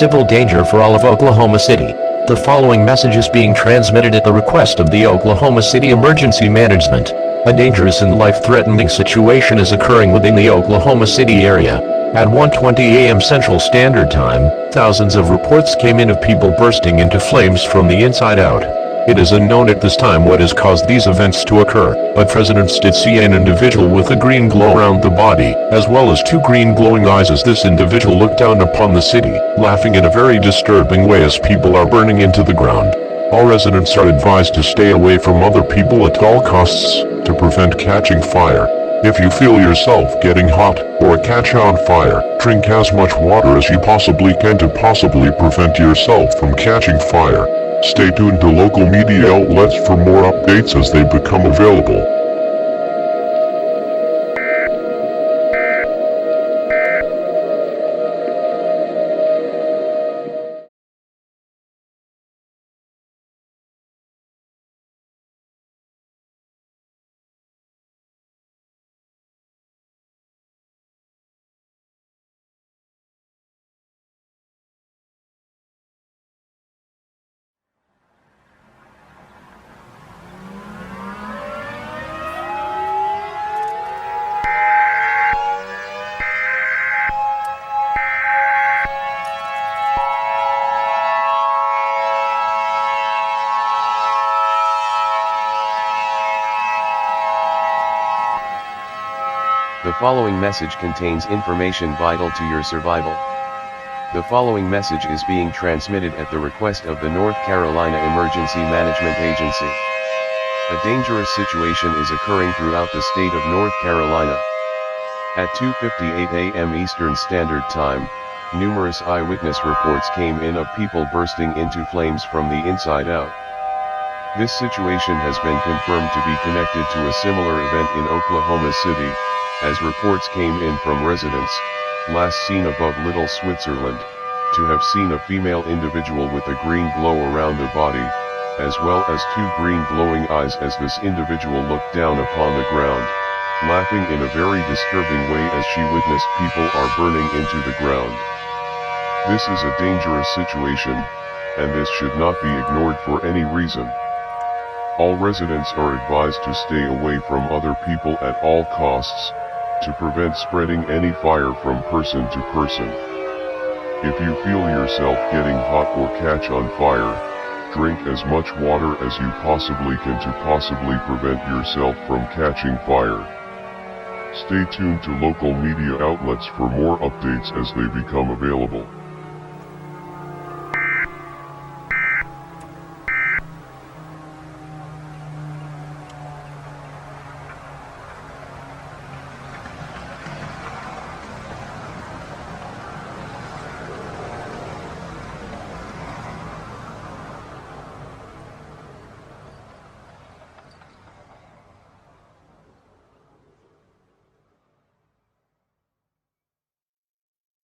civil danger for all of Oklahoma City. The following message is being transmitted at the request of the Oklahoma City Emergency Management. A dangerous and life-threatening situation is occurring within the Oklahoma City area. At 1:20 a.m. Central Standard Time, thousands of reports came in of people bursting into flames from the inside out. It is unknown at this time what has caused these events to occur, but residents did see an individual with a green glow around the body, as well as two green glowing eyes as this individual looked down upon the city, laughing in a very disturbing way as people are burning into the ground. All residents are advised to stay away from other people at all costs, to prevent catching fire. If you feel yourself getting hot, or catch on fire, drink as much water as you possibly can to possibly prevent yourself from catching fire. Stay tuned to local media outlets for more updates as they become available. The following message contains information vital to your survival. The following message is being transmitted at the request of the North Carolina Emergency Management Agency. A dangerous situation is occurring throughout the state of North Carolina. At 2:58 a.m. Eastern Standard Time, numerous eyewitness reports came in of people bursting into flames from the inside out. This situation has been confirmed to be connected to a similar event in Oklahoma City, as reports came in from residents, last seen above Little Switzerland, to have seen a female individual with a green glow around the body, as well as two green glowing eyes as this individual looked down upon the ground, laughing in a very disturbing way as she witnessed people are burning into the ground. This is a dangerous situation, and this should not be ignored for any reason. All residents are advised to stay away from other people at all costs, to prevent spreading any fire from person to person. If you feel yourself getting hot or catch on fire, drink as much water as you possibly can to possibly prevent yourself from catching fire. Stay tuned to local media outlets for more updates as they become available.